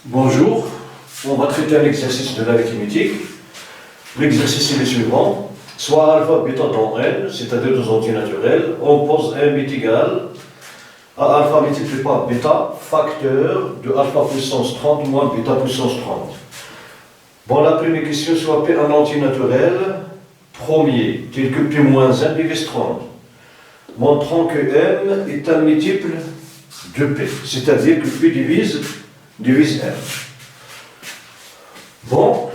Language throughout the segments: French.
Bonjour, on va traiter un exercice de l'arithmétique. L'exercice est le suivant. Soit alpha bêta dans n, c'est-à-dire deux entiers naturels, on pose m est égal à alpha multiplié par bêta, facteur de alpha puissance 30 moins bêta puissance 30. Bon, la première question, soit P un entier naturel premier, tel que P moins 1 divise 30, montrant que m est un multiple de P, c'est-à-dire que P divise m. Bon,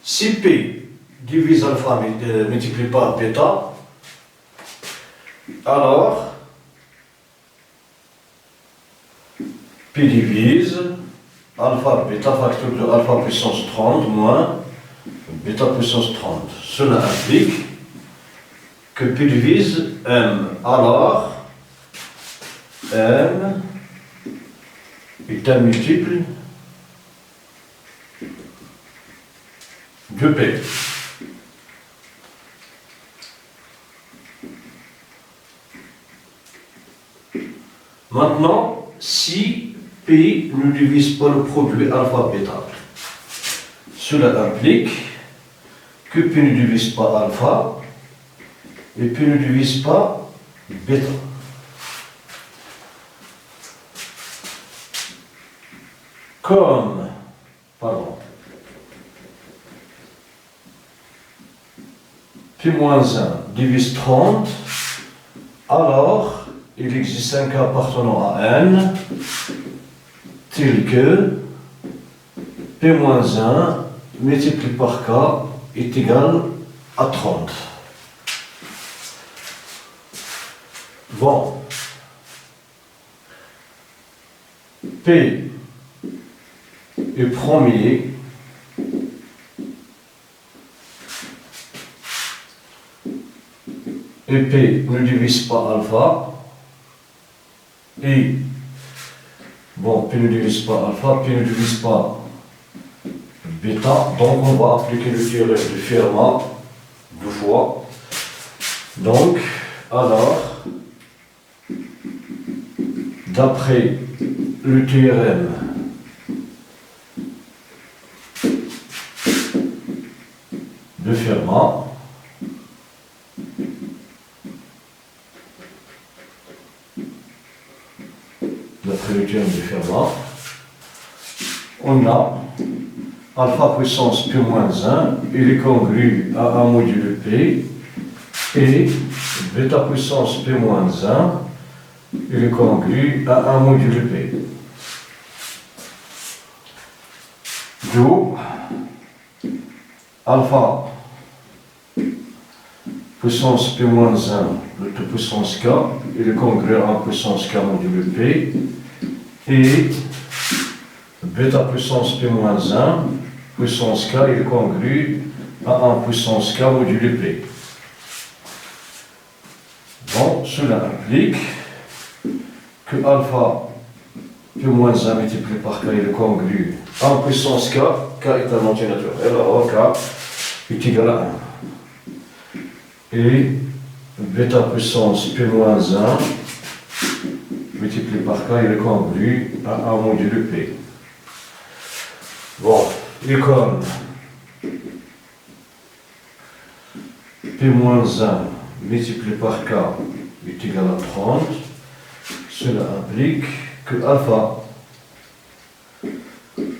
si P divise alpha multiplié par bêta, alors P divise alpha bêta facteur de alpha puissance 30 moins bêta puissance 30. Cela implique que P divise m. Alors, m est un multiple de P. Maintenant, si P ne divise pas le produit alpha-bêta, cela implique que P ne divise pas alpha et P ne divise pas bêta. Comme, P moins 1 divise 30, alors il existe un cas appartenant à n, tel que P moins 1 multiplié par k est égal à 30. Bon, P est premier, et P ne divise pas alpha, et bon, P ne divise pas alpha, P ne divise pas bêta, donc on va appliquer le théorème de Fermat deux fois. Donc, alors, d'après le théorème de Fermat, on a alpha puissance P moins 1, il est congru à 1 modulo P, et bêta puissance P moins 1, il est congru à 1 modulo P. D'où alpha puissance P moins 1, le tout puissance K, il est congru à 1 puissance K modulo P, et bêta puissance P moins 1, puissance K, il est congru à 1 puissance K modulo P. Bon, cela implique que alpha P moins 1 multiplié par K, il est congru à 1 puissance K, K est un entier naturel, alors K est égal à 1. Et bêta puissance P moins 1 multiplié par K, il est congru à 1 modulo P. Bon, et comme P moins 1 multiplié par K est égal à 30, cela implique que alpha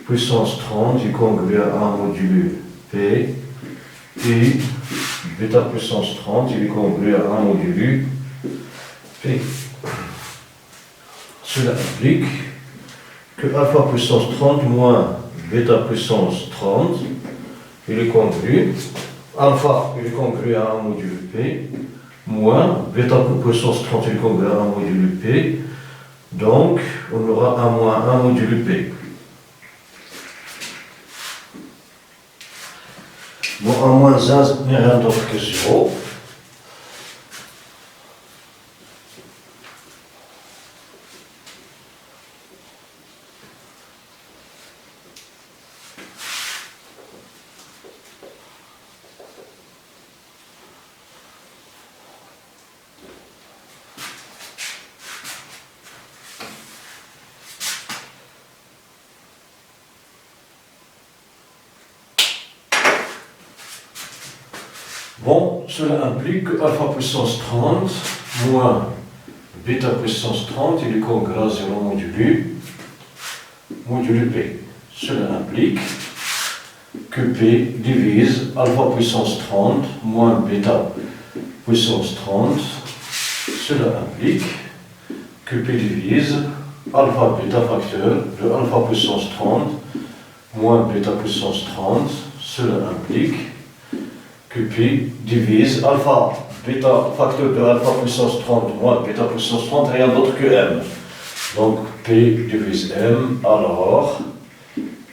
puissance 30 est congru à 1 modulo P, et bêta puissance 30 il est congru à 1 modulo P. Cela implique que alpha puissance 30 moins bêta puissance 30, il est congru, alpha il est congru à 1 modulo P, moins bêta puissance 30 il est congru à 1 modulo P, donc on aura 1 moins 1 modulo P. Bon, 1 moins 1 n'est rien d'autre que 0. Bon, cela implique que alpha puissance 30 moins bêta puissance 30 est égal à 0 modulo P. Cela implique que P divise alpha puissance 30 moins bêta puissance 30. Cela implique que P divise alpha bêta facteur de alpha puissance 30 moins bêta puissance 30. Cela implique que P divise alpha bêta facteur de alpha puissance 30 moins bêta puissance 30, rien d'autre que M. Donc P divise M, alors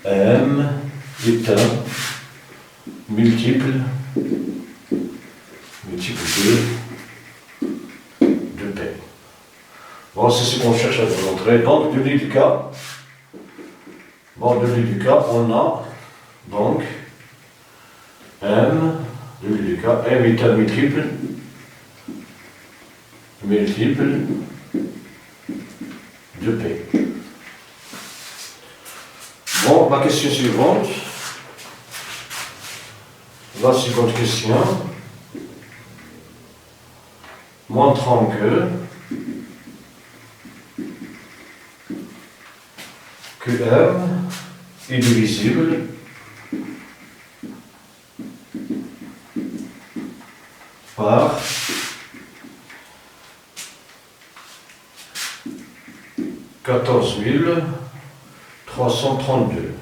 M est un multiple de P. Bon, c'est ce qu'on cherche à démontrer. Donc, de l'île du cas, on a donc M, de l'île du cas, M est un multiple de P. Bon, la question suivante. La seconde question. Montrant que M est divisible par 14332.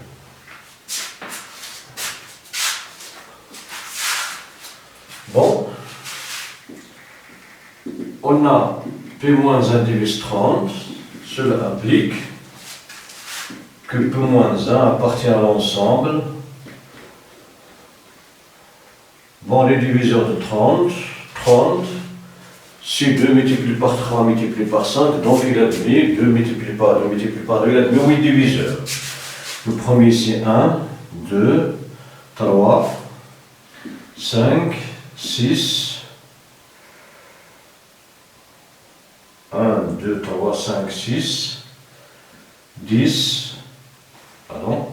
Bon, on a P-1 divise 30, cela implique que P-1 appartient à l'ensemble. Bon, les diviseurs de 30, si 2 multiplié par 3 multiplié par 5, donc il a donné 2 multiplié par 2 multiplié par 2, il a donné 8 diviseurs. Le premier ici 1, 2, 3, 5, 6, 1, 2, 3, 5, 6, 10, pardon,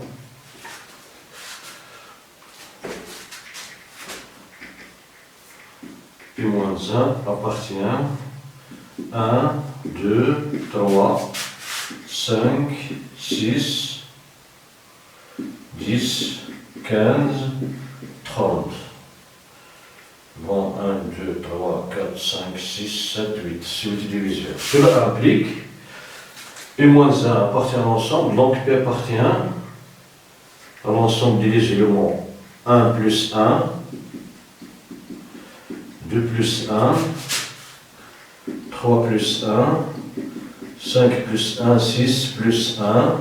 P-1 appartient 1, 2, 3, 5, 6, 10, 15, 30. Bon, 1, 2, 3, 4, 5, 6, 7, 8. C'est 8 diviseurs. Cela implique P-1 appartient à l'ensemble, donc P appartient à l'ensemble des éléments 1 plus 1, 2 plus 1, 3 plus 1, 5 plus 1, 6 plus 1,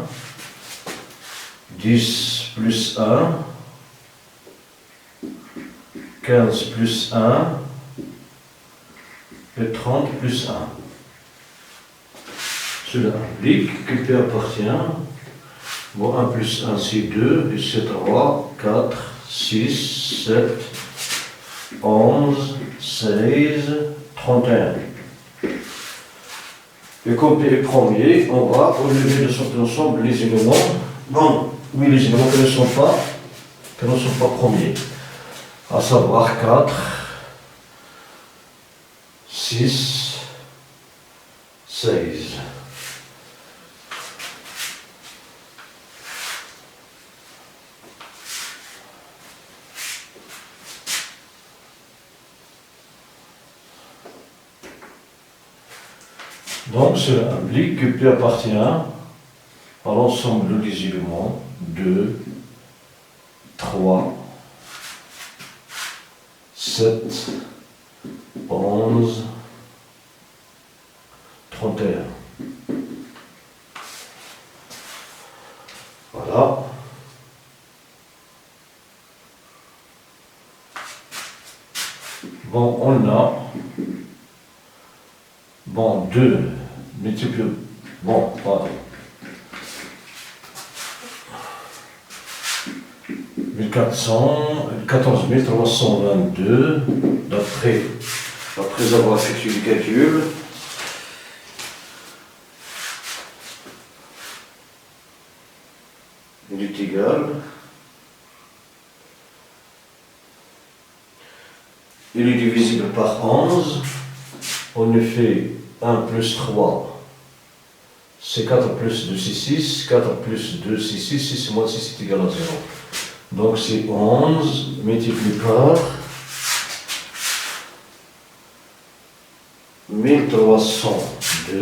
10 plus 1, 15 plus 1 et 30 plus 1. Cela implique que P appartient, bon, 1 plus 1 c'est 2, et c'est 3, 4, 6, 7, 11, 16, 31. Et comme P est premier, on va relever de cet ensemble les éléments, bon, oui, les éléments qui ne sont pas premiers, à savoir 4, 6, 16. Donc cela implique que P appartient à l'ensemble des éléments 2, 3, 7, 11, 31. Voilà. Bon, on a, bon, 2 multiplié, bon, pardon, 14 322, d'après avoir effectué le calcul. Il est égal il est divisible par 11. En effet, 1 plus 3, c'est 4 plus 2, c'est 6. 4 plus 2, c'est 6. 6 moins 6 est égal à 0. Donc c'est 11 multiplié par 1302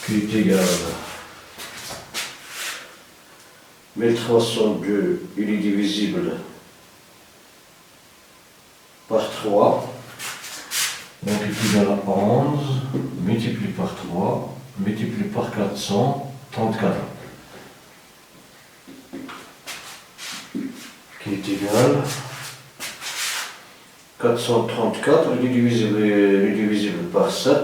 qui est égal à 1302, il est divisible par 3, donc il est égal à 11 multiplié par 3 multiplié par 434 qui est égal 434, il est divisible par 7.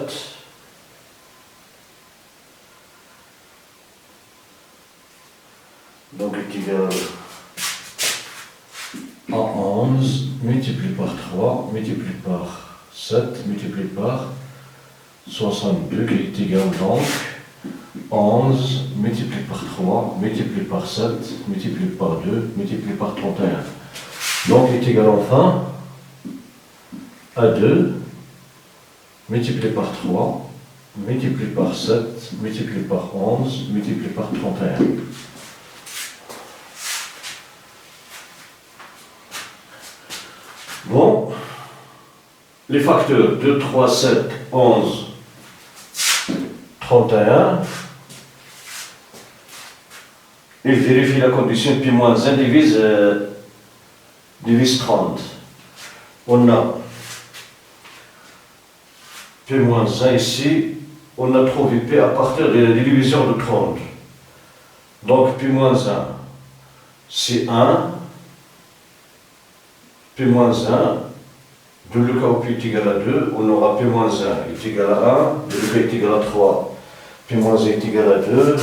Donc il est égal à 11 multiplié par 3 multiplié par 7 multiplié par 62 qui est égal donc 11 multiplié par 3 multiplié par 7 multiplié par 2 multiplié par 31. Donc il est égal enfin à 2 multiplié par 3 multiplié par 7 multiplié par 11 multiplié par 31. Bon, les facteurs 2, 3, 7, 11, 31, il vérifie la condition pi moins 1 divise 30. On a P moins 1 ici, on a trouvé P à partir de la division de 30. Donc P moins 1, c'est 1. P moins 1, de le cas où P est égal à 2, on aura P moins 1 est égal à 1, de le cas est égal à 3, P moins 1 est égal à 2.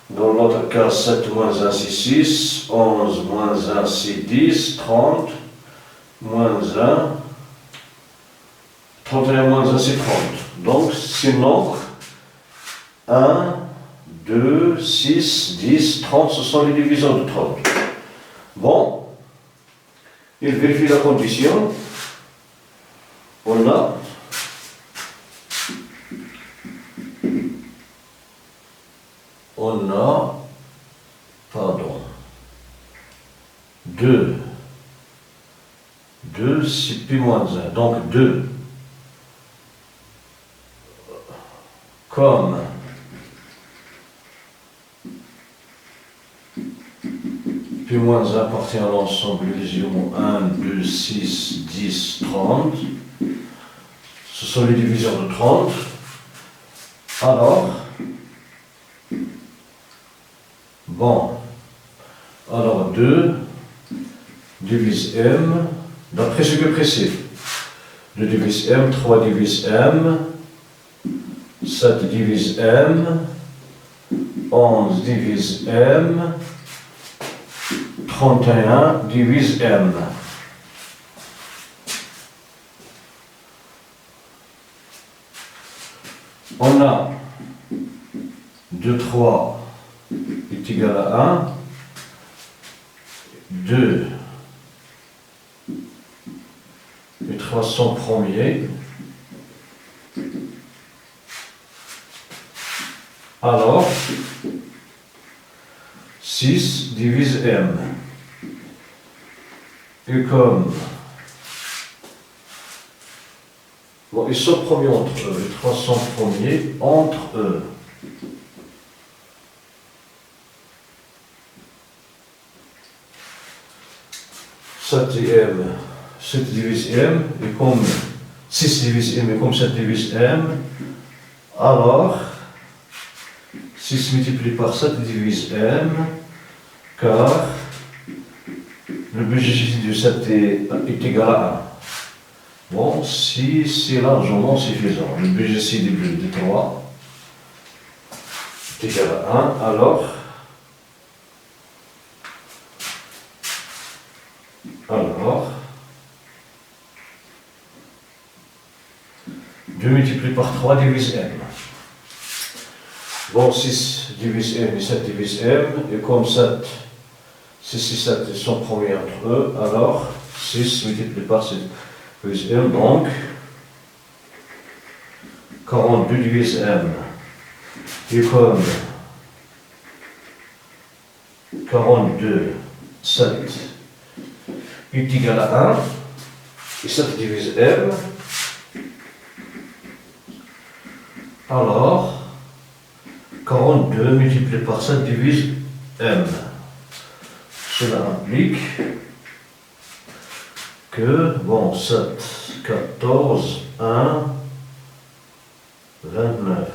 Dans l'autre cas, 7 moins 1 c'est 6, 11 moins 1 c'est 10, 30, moins 1, 31 moins 1 c'est 30. Donc ces nombres 1, 2, 6, 10, 30, ce sont les divisions de 30. Bon, il vérifie la condition. On a pardon, 2 c'est P moins 1, donc 2 comme P moins 1 appartient à l'ensemble des éléments 1, 2, 6, 10, 30. Ce sont les divisions de 30. Alors, bon, alors 2 divise M, d'après ce que précède. 2 divise M, 3 divise M, 7 divise M, 11 divise M, 31 divise M. On a 2, 3 est égal à 1, 2 et 300 premiers. Alors, 6 divise M. Et comme bon, ils sont premiers entre eux, les 300 premiers entre eux. M, 7 divise M, et comme 6 divise M, et comme 7 divise M, alors 6 multiplié par 7 divise M, car le BGC de 7 est égal à 1. Bon, si c'est largement suffisant, le BGC de 3 est égal à 1, alors 2 multiplié par 3 divise M. Bon, 6 divise M et 7 divise M, et comme 7, 6 et 7 sont premiers entre eux, alors 6 multiplié par 6 divise M, donc 42 divise M, et comme 42, 7 est égal à 1, et 7 divise M, alors 42 multiplié par 7 divise M. Cela implique que, bon, 7, 14, 1, 29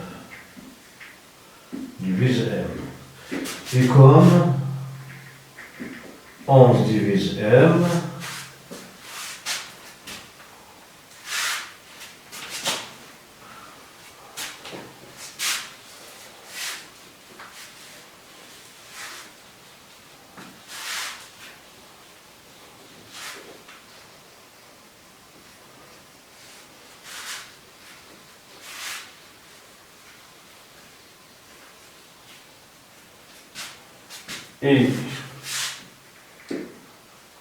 divise M. Et comme 11 divise M, et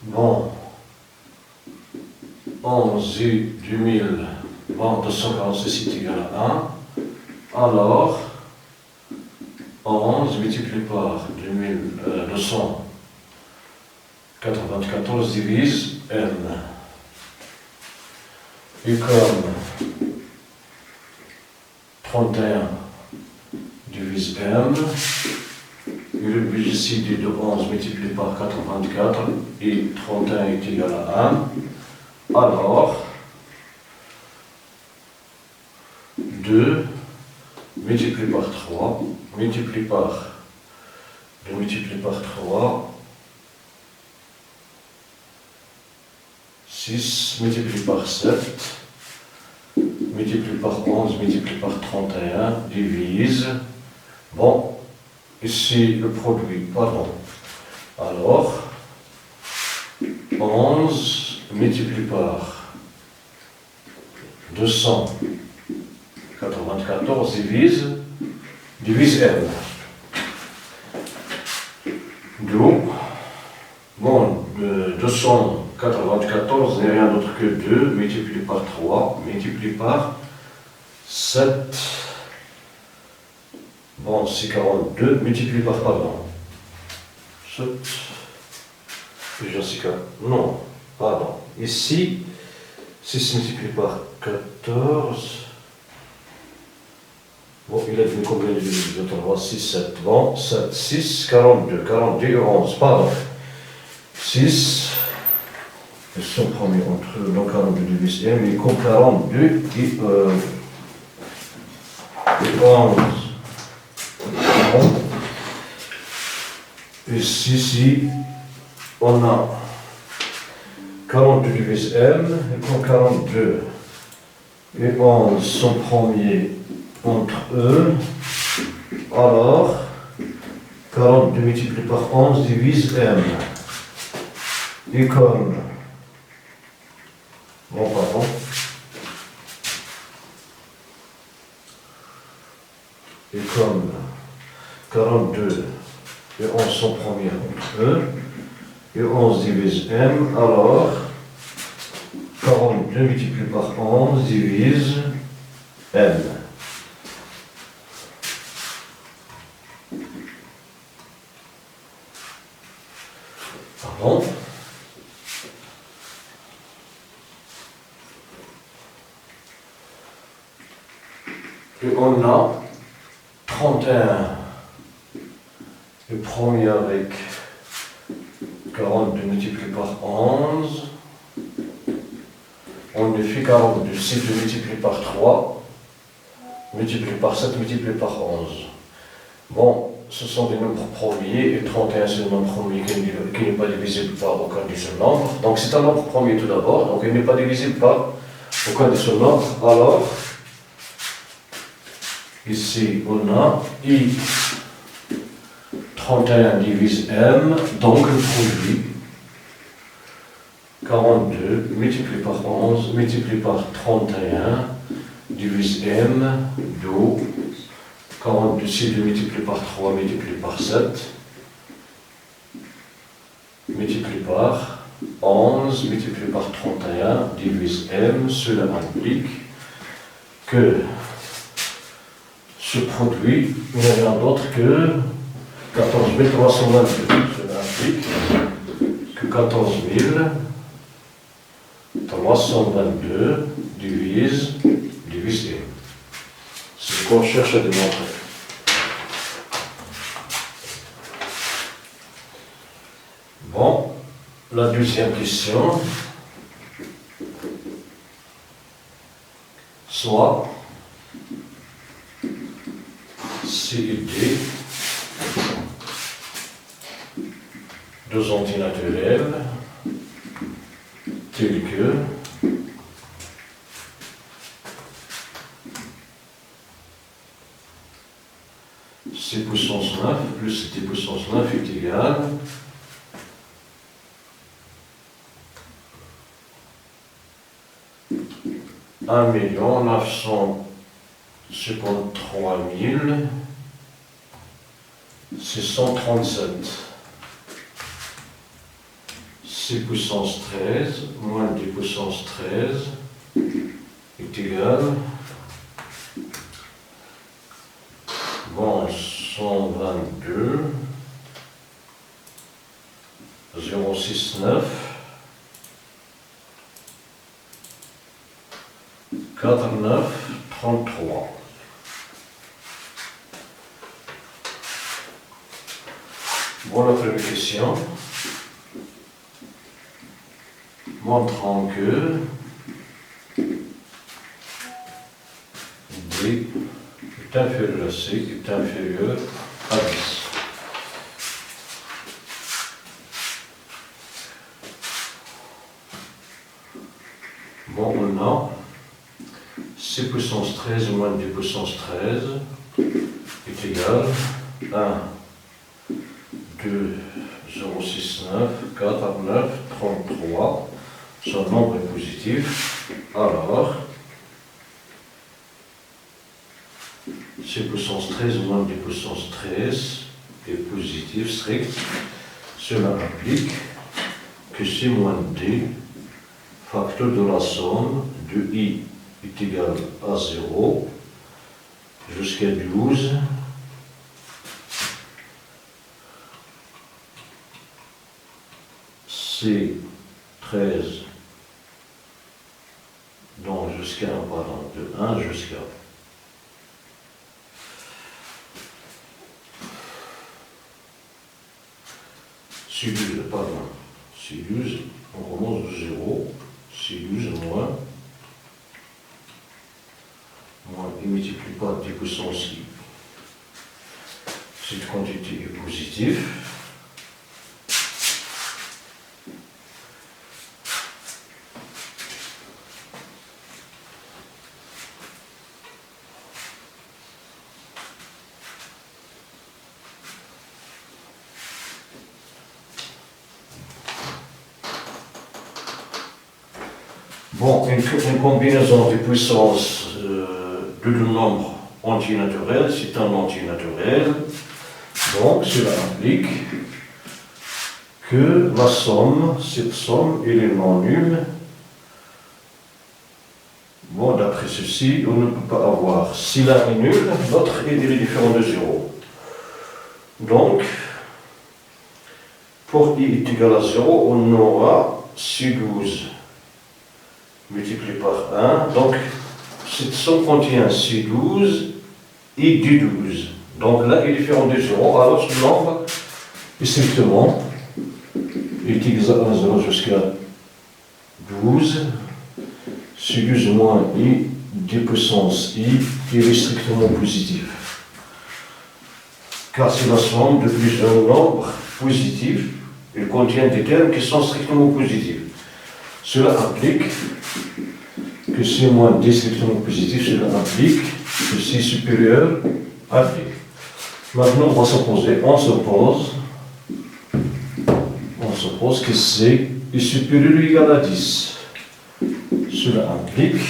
bon, 11 du 1000, bon, 246 est égal à 1, alors 11 multiplié par 294 divise M. Et comme 31 divise M, et le but ici de 11 multiplié par 84 et 31 est égal à 1, alors 2 multiplié par 3 multiplié par 2 multiplié par 3, 6 multiplié par 7 multiplié par 11 multiplié par 31 divise, bon, ici le produit, pardon, alors 11 multiplié par 294 divise M. D'où, bon, 294 n'est rien d'autre que 2 multiplié par 3 multiplié par 7. Bon, c'est 42 multiplié par, pardon, 7, déjà c'est 4, non, pardon, ici, 6 multiplié par 14, bon, il a devenu combien de divisions, 6, 7, bon, 7, 6, 42 et 11, pardon, 6, ils sont premiers entre le 42 divise M, et comme 42 et 11. Ici, on a 42 divise M, et comme 42 et 11 sont premiers entre eux, alors 42 multiplié par 11 divise M. Et comme, bon, pardon, et comme 42 et 11 sont premiers entre eux, et 11 divise M, alors 42 multiplié par 11 divise M. Pardon. Et on a 31, le premier avec 42 multiplié par 11, on ne fait 42, 6 multiplié par 3, multiplié par 7, multiplié par 11. Bon, ce sont des nombres premiers, et 31 c'est le nombre premier qui n'est pas divisible par aucun des seuls nombres. Donc c'est un nombre premier tout d'abord, donc il n'est pas divisible par aucun des seuls nombres. Alors, ici on a I 31 divise M, donc le produit 42 multiplié par 11 multiplié par 31 divise M, d'où 42 c'est multiplié par 3 multiplié par 7 multiplié par 11 multiplié par 31 divise m, cela implique que ce produit n'est rien d'autre que 14 322. Cela implique que 14 322 divise m. C'est ce qu'on cherche à démontrer. Bon, la deuxième question, soit C et D, deux entités naturelles, telles que C puissance 9 plus D puissance 9 est égal à 1 953 637. C puissance 13 moins D puissance 13 est égal bon, 122 069 49 33. Bon, la première question, montrant que D est inférieur à C est inférieur à 10. Bon, on a C puissance 13 moins D puissance 13 est égal à 2, 0, 6, 9, 4, 9, 33. Son nombre est positif. Alors, C puissance 13 moins D puissance 13 est positif, strict. Cela implique que C moins D, facteur de la somme de I est égal à 0 jusqu'à 12 C 13 donc jusqu'à de 1 jusqu'à C12, pardon, C12, on commence de 0, C12 moins il ne multiplie pas D puissance I. Cette quantité est positive. Bon, une combinaison de puissances de deux nombres entiers naturels, c'est un entier naturel. Donc, cela implique que la somme, cette somme, elle est non nulle. Bon, d'après ceci, on ne peut pas avoir. Si l'un est nul, l'autre est différent de 0. Donc, pour I est égal à 0, on aura C12 multiplié par 1. Donc, cette somme contient C12 et D12. Donc là, il est différent de 0. Alors, ce nombre est strictement égal à 0 jusqu'à 12. C12 moins I, D puissance I, il est strictement positif. Car c'est la somme de plusieurs nombres positifs. Il contient des termes qui sont strictement positifs. Cela implique que C moins D strictement positif, cela implique que C supérieur à D. Maintenant, on va s'opposer. On suppose que C est supérieur ou égal à 10. Cela implique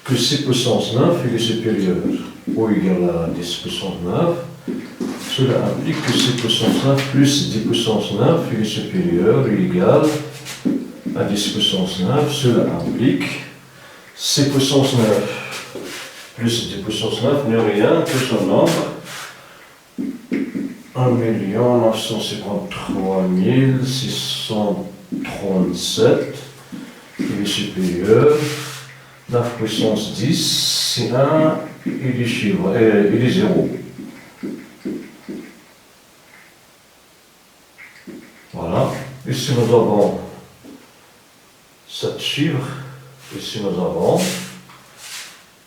que C puissance 9 est supérieur ou égal à 10 puissance 9. Cela implique que c puissance 9 plus 10 puissance 9, il est supérieur, il est égal à 10 puissance 9. Cela implique c puissance 9 plus 10 puissance 9 n'est rien que son nombre 1 953 637, il est supérieur, 9 puissance 10, c'est 1, il est 0. Voilà, ici nous avons 7 chiffres, ici nous avons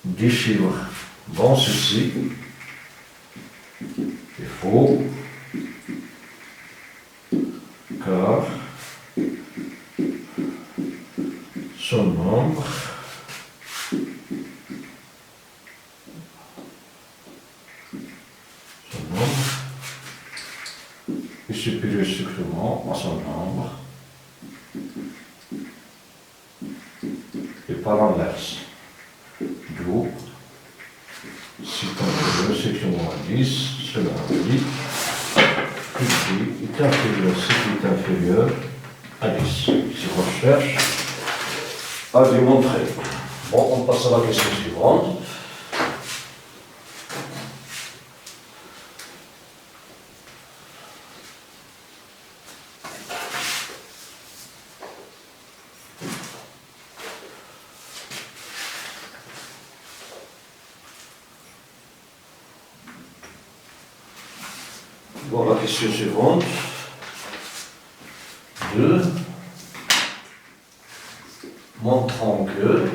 10 chiffres dans ceci. Il faut car son nombre est supérieur strictement à son nombre et par l'inverse. D'où, si inférieur, c'est que moins 10, cela implique que J est inférieur, ce qui est inférieur à 10. Si on cherche à démontrer. Bon, on passe à la question suivante. Bon, la question suivante. 2. Montrant que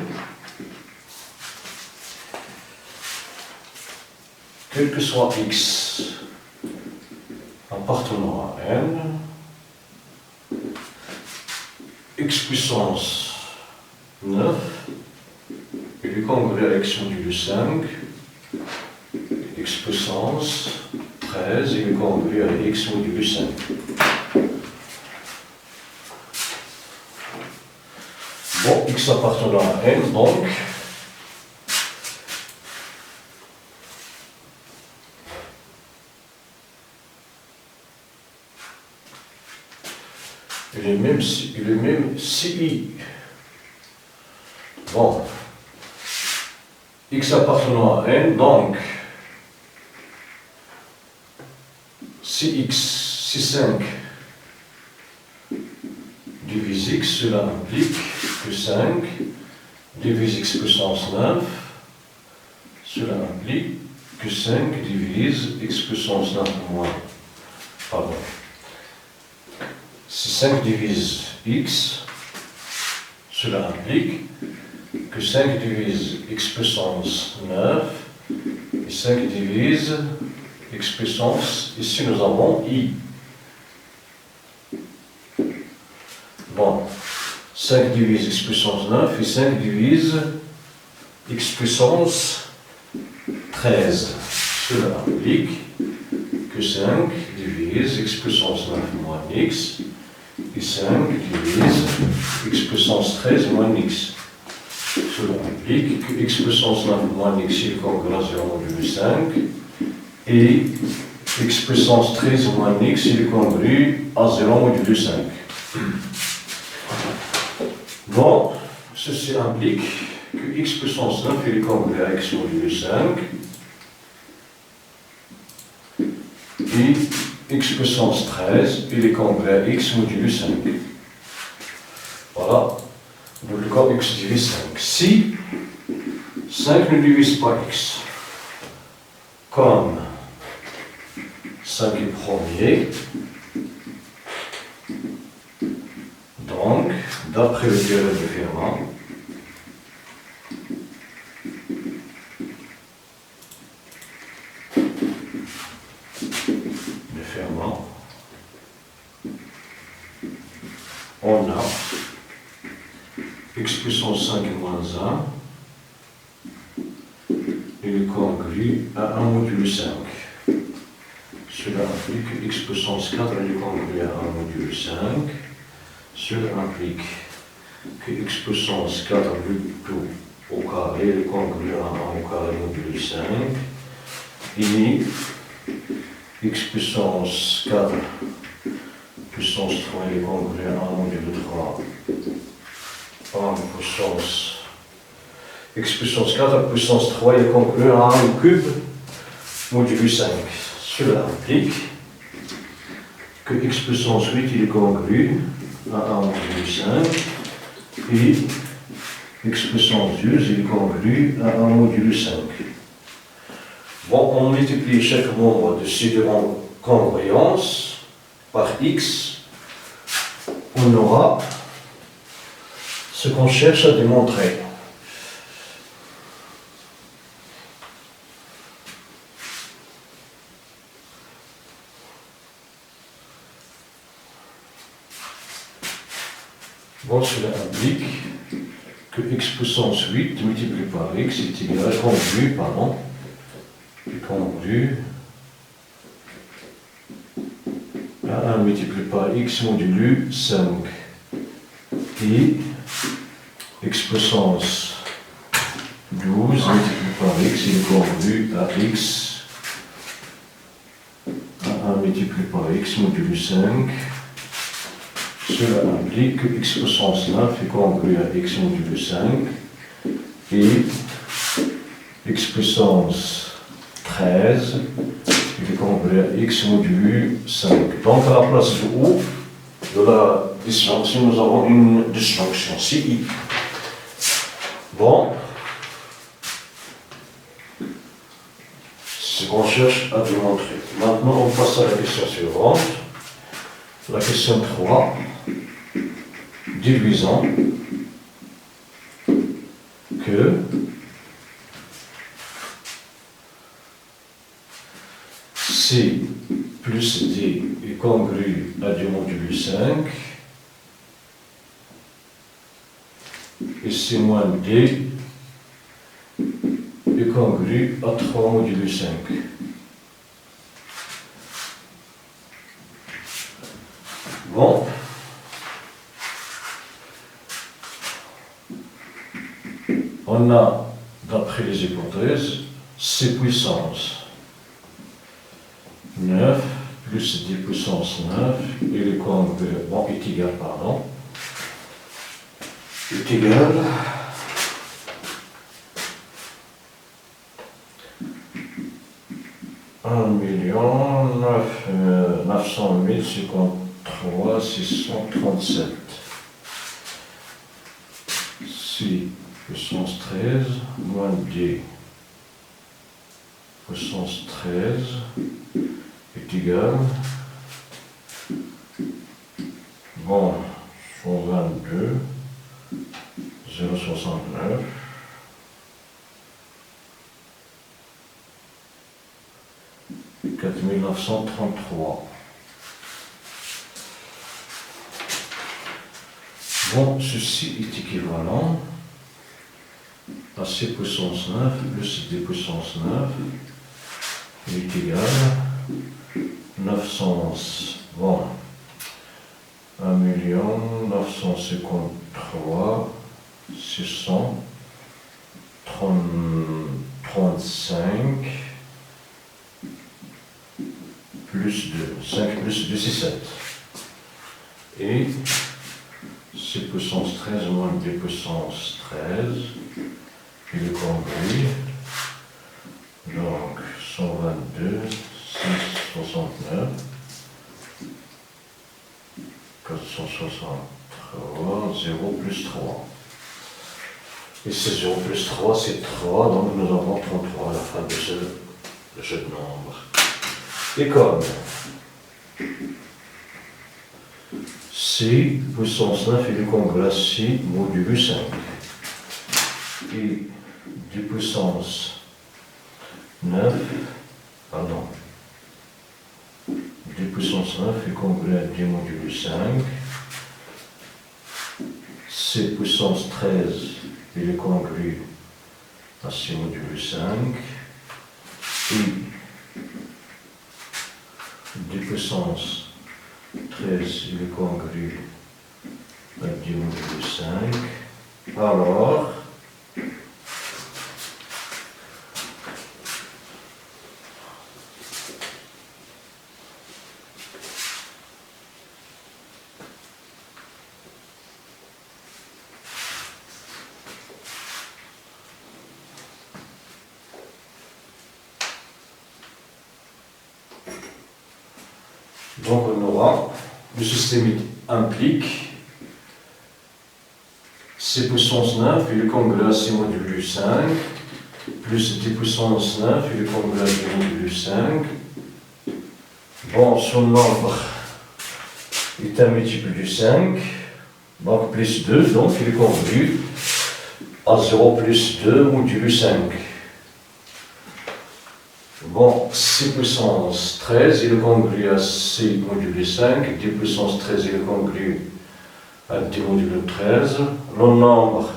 quel que soit x appartenant à n, x puissance 9 est lui congrue à x modulo 5, x puissance 13 est lui congrue à x modulo 5. Bon, x appartenant à n, donc, il est même si bon, x appartenant à n, donc, si 5 divise x, cela implique que 5 divise x puissance 9, cela implique que 5 divise x puissance 9 moins, pardon. Si 5 divise x, cela implique que 5 divise x puissance 9 et 5 divise x puissance, ici nous avons i. Bon, 5 divise x puissance 9 et 5 divise x puissance 13. Cela implique que 5 divise x puissance 9 moins x et 5 divise x puissance 13 moins x. Cela implique que x puissance 9 moins x est congrue à 0 modulo 5 et x puissance 13 moins x est congrue à 0 modulo 5. Bon, ceci implique que x puissance 9 est congrue à x modulo 5 et x puissance 13 est congrue à x modulo 5. Voilà, dans le cas x divise 5. Si 5 ne divise pas x, comme 5 est premier, donc, d'après le théorème de Fermat, on a x puissance 5 moins 1 est congrue à 1 modulo 5. Cela implique que x puissance 4 est congrue à 1 modulo 5. Cela implique que x puissance 4 tout au carré est congrue à 1 au carré modulo 5. Et x puissance 4 puissance 3 est congruent à 1 module 3 en puissance x puissance 4 puissance 3 est congruent à 1 au cube module 5. Cela implique que x puissance 8 il est congru à 1 module 5 et x puissance 12 il est congru à 1 module 5. Bon, on multiplie chaque nombre de ces deux congruences par x, on aura ce qu'on cherche à démontrer. Bon, cela implique que x puissance 8 multiplié par x est égal à 1 multiplié par x modulo 5 et x puissance 12 multiplié par x est congru à x à 1 multiplié par x modulo 5. Cela implique que x puissance 9 est congru à x modulo 5 et x puissance 13 est congru à x modulo 5. Donc à la place du haut de la disjonction, nous avons une disjonction CI. Bon, c'est ce qu'on cherche à démontrer. Maintenant on passe à la question suivante. La question 3, déduisons que C plus D est congru à 2 modulo 5 et C moins D est congru à 3 modulo 5. Bon, on a, d'après les hypothèses, C puissance 9 plus D puissance 9 et le congru, bon, est égal, pardon, est égal à 1 900 637. C puissance 13 moins D puissance 13 est égal, bon, 122 069 4933. Bon, ceci est équivalent à C puissance 9 plus D puissance 9 est égal à 900, bon, 1 953 635 plus 2, 5 plus 2 c'est 7. Et C puissance 13 moins D puissance 13, et le congru, donc 122, 669, 463, 0 plus 3. Et c'est 0 plus 3, c'est 3, donc nous avons 33 à la fin de ce jeu de nombres. Et comme C puissance 9 est le congru à C modulo 5 et D puissance 9, pardon, D puissance 9 est congru à D modulo 5, C puissance 13 est le congru à C modulo 5 et D puissance 13 est le congru à D modulo 5, alors Donc on aura, le système implique c puissance 9 et le congrès à c modulus 5 plus d puissance 9 et le congrès à d modulus 5. Bon, son nombre est un multiple du 5, donc plus 2, donc il est congru à 0 plus 2 modulus 5. Bon, c puissance 13 il est congru à c modulus 5, d puissance 13 il est congru à d modulus 13. Le nombre,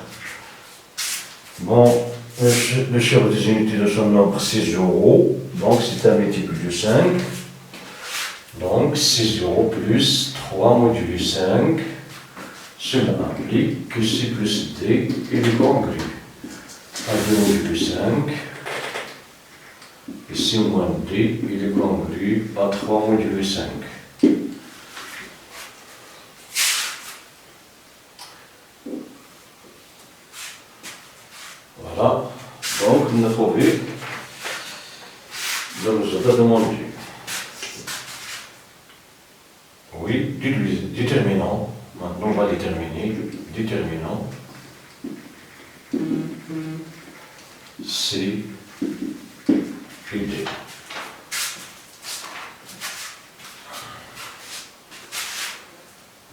bon, le chiffre des unités de son nombre c'est 0, donc c'est un multiple du 5. Donc 6 0 plus 3 modulus 5, cela implique que c plus d est congru à 2 modulus 5, et c moins d est congru à 3 modulus 5. Voilà, donc on a trouvé le résultat demandé. Oui, déterminant. Maintenant, on va déterminer. Déterminant. C et D.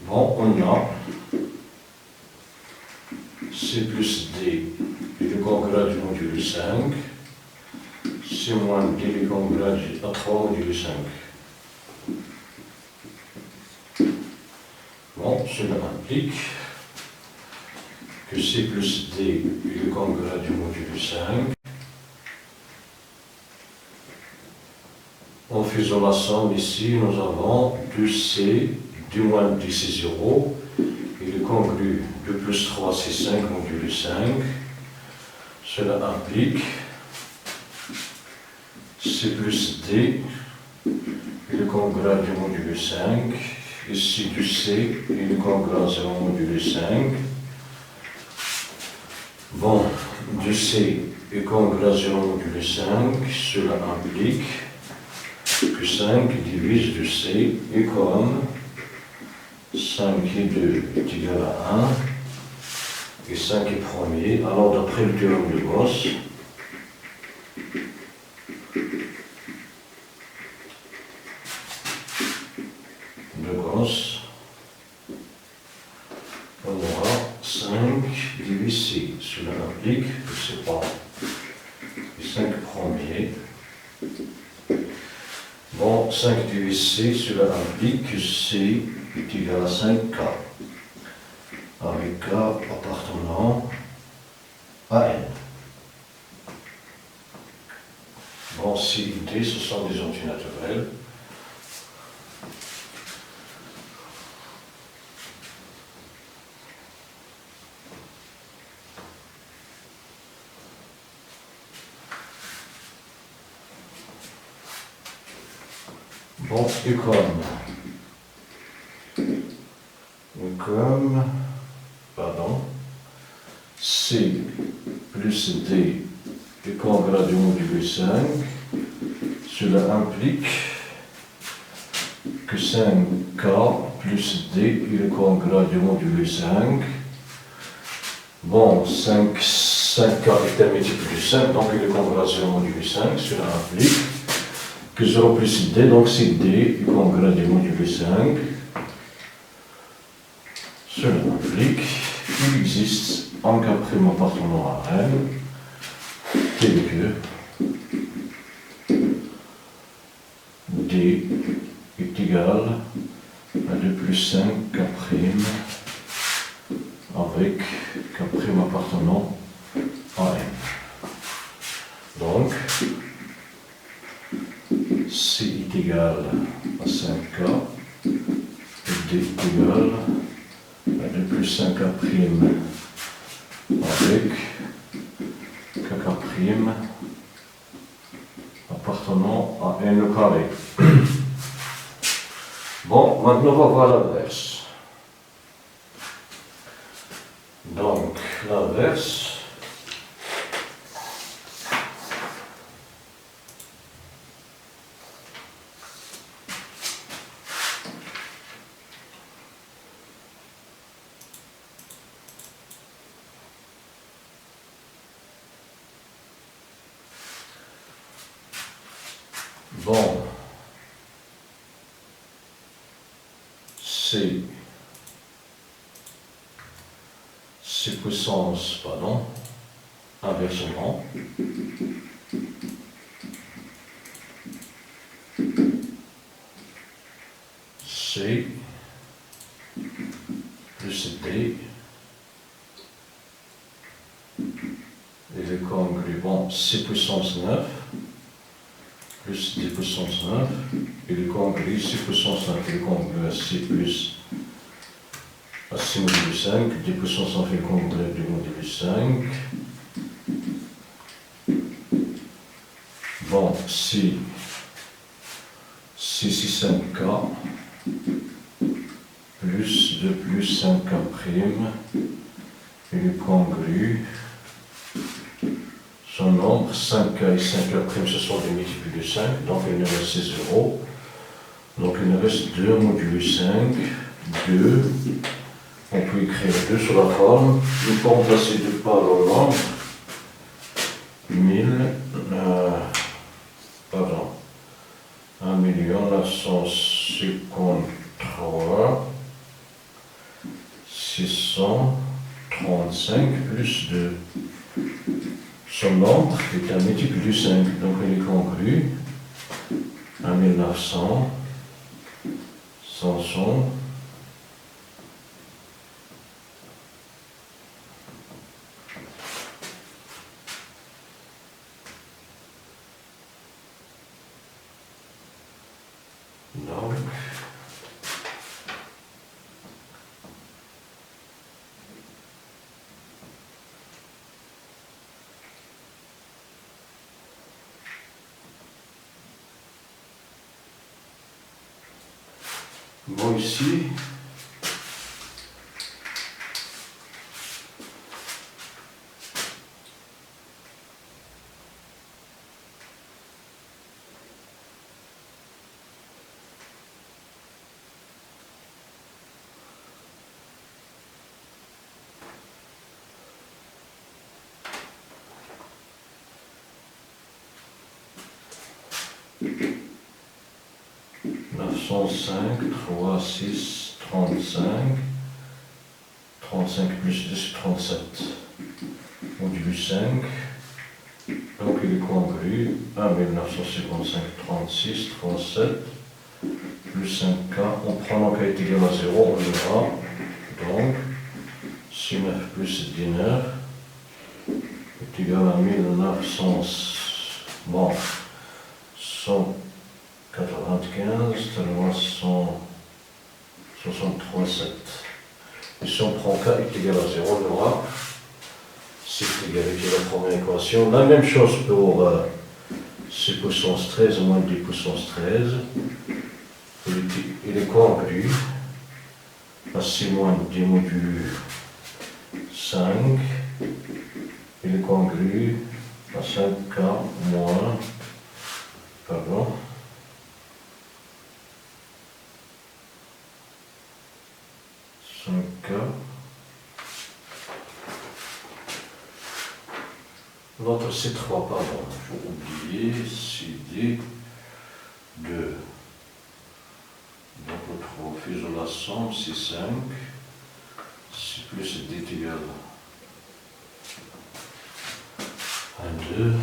Bon, on a C plus D et le congrès du module 5. C moins D et le congrès à 3 module 5. Bon, cela implique que C plus D est le congrès du module 5. En faisant la somme ici, nous avons 2C, 2 moins D c'est 0, et le congru de plus 3 c'est 5 module 5. Cela implique C plus D et le congrès du module 5. Ici du C et le congrès à 0 module 5. Bon, du C et congrès à 0 module 5, cela implique que 5 divise du C est comme 5 et 2 est égal à 1 et 5 est premier. Alors d'après le théorème de Gauss, on aura 5 divisé C. Cela implique que c'est pas les 5 premiers. Bon, 5 divisé C, cela implique que C est égal à 5K, avec K appartenant à N. Bon, C et D, ce sont des entités naturelles. Bon, et comme, pardon, C plus D est congrès du module 5, cela implique que 5K plus D est le congrès du module 5. Bon, 5K est un multiple du 5, donc il est congrès du module 5, cela implique que 0 plus D, donc c'est D est congrès du module 5. Cela implique qu'il existe un cas prime appartenant à N tel que D est égal à 2 plus 5 K prime avec K prime appartenant à N. Donc, C est égal à 5K et D est égal à 2 plus 5K prime avec K prime appartenant à N au carré. Bon, maintenant on va voir l'inverse. Donc, l'inverse, Bon. C puissance, pardon, inversement. C plus D. Il est congru, bon, C puissance 9 plus D puissance 9. Il est congru, C puissance 9, il est congru à C plus à C modulus 5. D puissance 9, il est congru à D modulus 5. Bon, si 5K plus 2 plus 5K prime, il est congru. Son nombre, 5K et 5K prime, ce sont des multiples de 5, donc il nous reste 0. Donc il nous reste 2 modulus 5, 2. On peut écrire 2 sur la forme. Nous pouvons remplacer 2 par le nombre. 1 953 635 plus 2. Son nombre est un multiple du 5, donc il est congru. 1900, 500. Donc, bon, ici, cinq, 3, 6, 35, 35 plus 10, 37, modulus 5, donc il est congru, 1 955, 36, 37, plus 5K, on prend donc K est égal à 0, on verra, donc 6, 9 plus 19 est égal à 1900, bon, 195, tellement 163, 7. Et si on prend K est égal à 0, on aura C est égal à la première équation. La même chose pour C puissance 13 moins D puissance 13. Il est congru à C moins D modulus 5. Il est congru à 5K moins, pardon, 5K. L'autre c'est 3, pardon, j'ai oublié, CD 2. Donc le 3, faisons la somme, c'est 5. C'est plus D est égal à 2.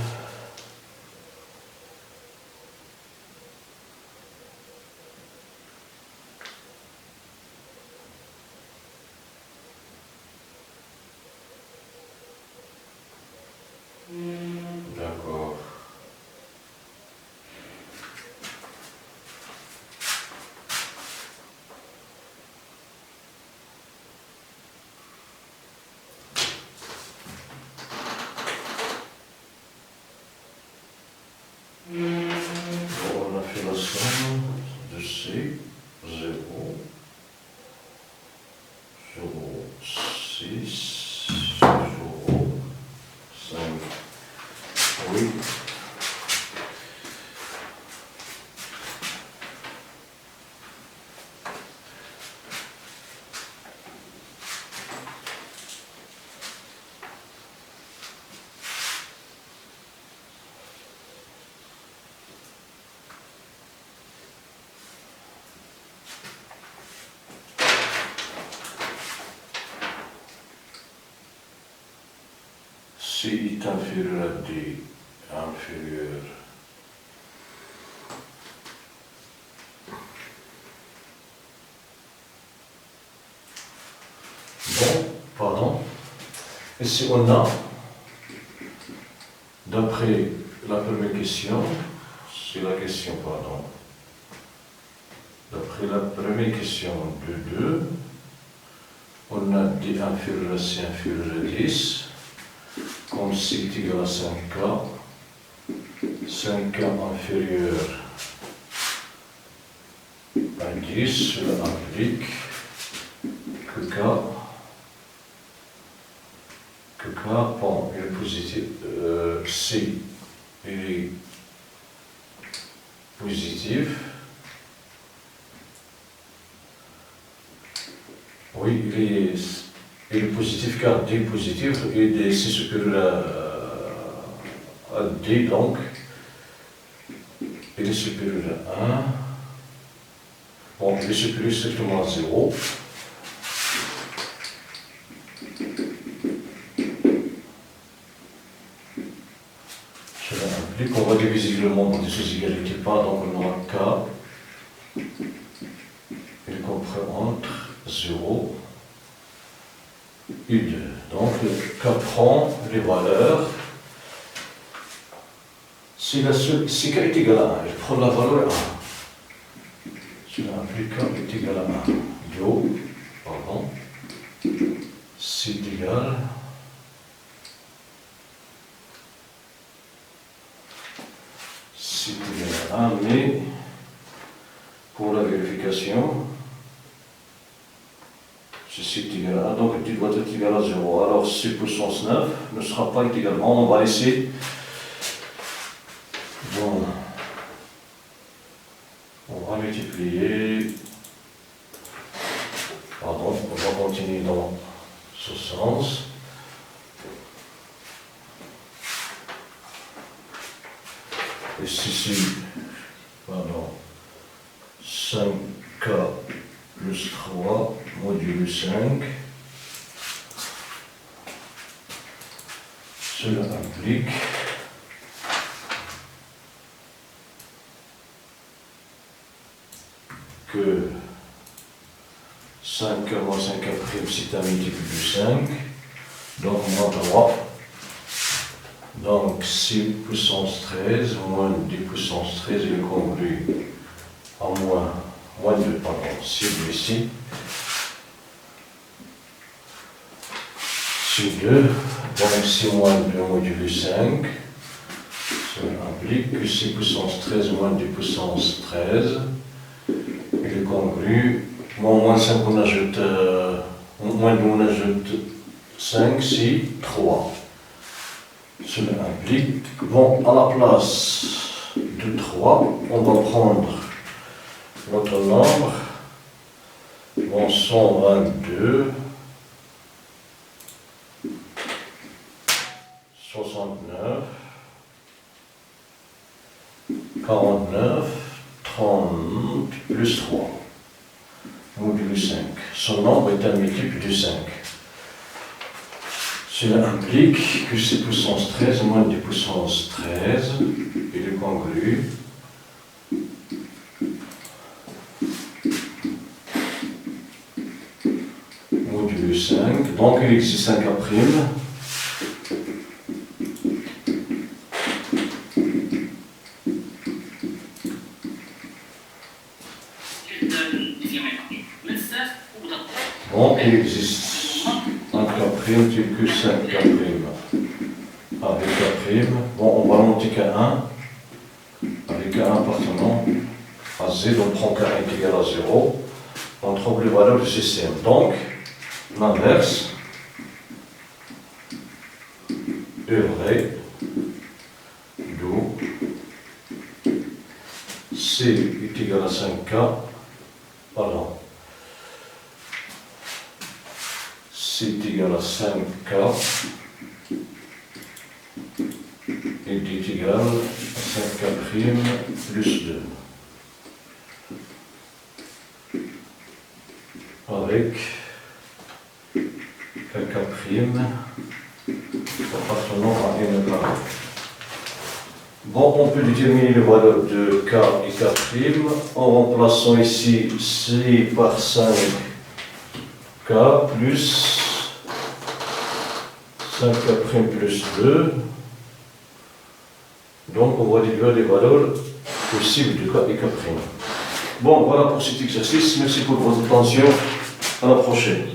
D'accord. On a fait la somme de C, 0, 0, 6, 0, 5. Oui. C est inférieur à D, inférieur bon, pardon. Ici on a, d'après la première question, c'est la question, pardon, d'après la première question de 2, on a D inférieur à C inférieur à 10, comme C est égal à 5K, 5K inférieur à 10, cela implique que K, bon, il est positif, C, il est positif, oui, il est positif car D est positif et D c'est supérieur à D, donc il est supérieur à 1, bon, il est supérieur strictement à 0. Cela implique qu'on va diviser le nombre de ces égalités par, donc on aura K, il comprend entre 0 et 2. Donc K prend les valeurs, si K est égal à 1, il prend la valeur 1. Cela implique K est égal à 1. Do, pardon, c'est égal à 1, mais pour la vérification, ceci est égal à 1, donc il doit être égal à 0. Alors C puissance 9 ne sera pas également, on va laisser, bon, on va multiplier, pardon, on va continuer dans ce sens. Et ceci, pardon, 5K plus 3 modulo 5, cela implique que 5K moins 5K prime c'est un multiple de 5, donc moins 3. Donc 6 puissance 13 moins 10 puissance 13 est congru à moins 2, pardon, c'est ici. C'est 2, donc c'est moins 2 modulo 5. Cela implique que 6 puissance 13 moins 10 puissance 13 est congru. Bon, moins 5 on ajoute, moins 2 on ajoute 5, c'est 3. Cela implique, bon, à la place de 3, on va prendre notre nombre, bon, 122, 69, 49, 30, plus 3, modulo 5. Son nombre est un multiple de 5. Cela implique que C puissance 13 moins 10 puissance 13 est congru modulo 5, donc il existe 5 à prime. Bon, il existe un K prime tel que 5 K prime avec K prime. Bon, on va monter K1 avec K1 appartenant à Z, on prend K1 est égal à 0. On trouve les valeurs du système. Donc, l'inverse est vrai, d'où C est égal à 5K, pardon, C est égal à 5K et D est égal à 5K prime plus 2. Avec K prime appartenant appartenant à n carré. Bon, on peut déterminer les valeurs de k et k' en remplaçant ici c par 5k plus 5k' plus 2. Donc, on va déduire les valeurs possibles de k et k'. Bon, voilà pour cet exercice. Merci pour votre attention. À la prochaine.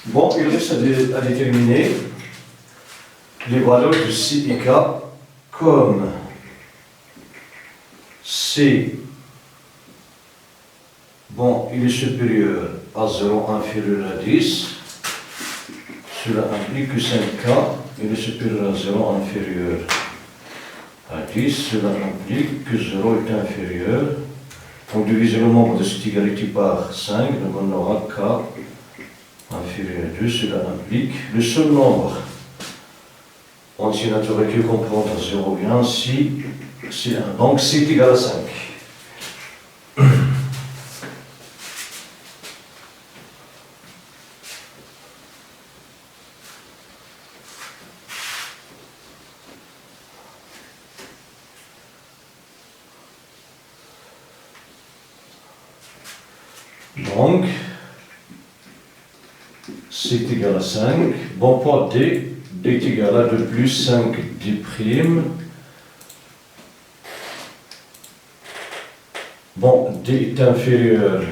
Bon, il reste à déterminer les valeurs de C et K comme C, bon, il est supérieur à 0, inférieur à 10. Cela implique que 5K, il est supérieur à 0, inférieur à 10. Cela implique que 0 est inférieur. On divise le nombre de cette égalité par 5, donc on aura K inférieur à 2. Cela implique le seul nombre entier naturel qui comprend 0 bien si c'est 1. Donc c'est égal à 5. Donc, c'est égal à 5. Bon, pour D, D est égal à 2 plus 5 D'. Bon, D est inférieur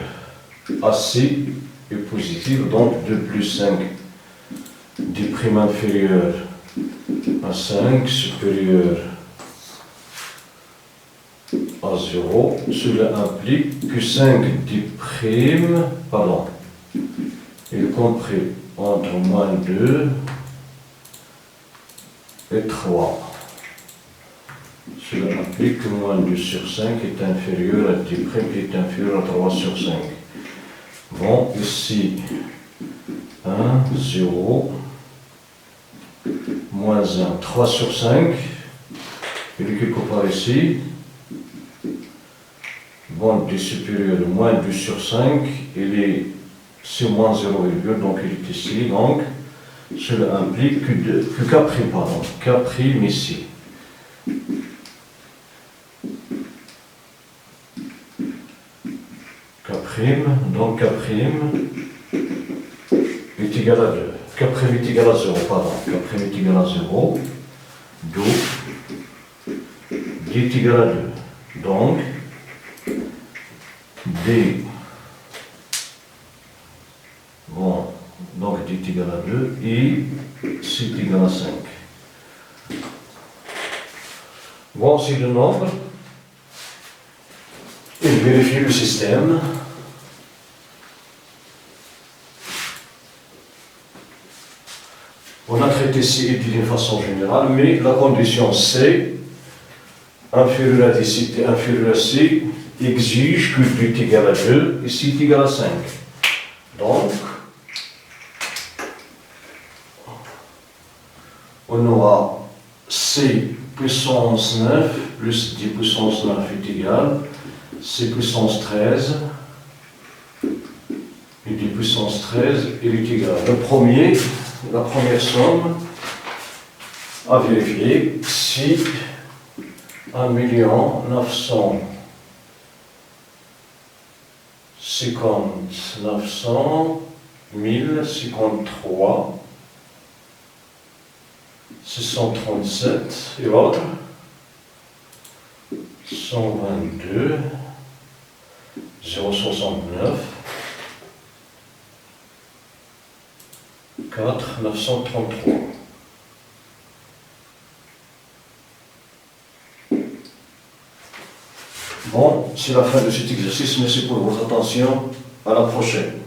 à C est positif, donc 2 plus 5 D' inférieur à 5 supérieur à 0. Cela implique que 5 D', pardon, est compris entre moins 2 et 3. Cela implique que moins 2 sur 5 est inférieur à D' qui est inférieur à 3 sur 5. Bon, ici, 1, 0, moins 1, 3 sur 5. Il est quelque part ici. Bon, D supérieur de moins 2 sur 5, c'est moins 0,2, donc il est ici. Donc, cela implique que K', pardon, K' ici. K', donc K' est égal à 2. K' est égal à 0, pardon. K' est égal à 0. d'où D est égal à 2. Donc, D, bon, donc D est égal à 2 et C est égal à 5. Bon, c'est le nombre. Et vérifier le système. On a traité C et D d'une façon générale, mais la condition C, inférieur à D, C, inférieur à C, exige que D est égal à 2 et C est égal à 5. Donc, on aura C puissance 9 plus D puissance 9 est égal C puissance 13 et D puissance 13 il est égal. La première somme à vérifier si 1 950 900 1053 637 et autres 122 069 4 933. Bon, c'est la fin de cet exercice. Merci pour votre attention. À la prochaine.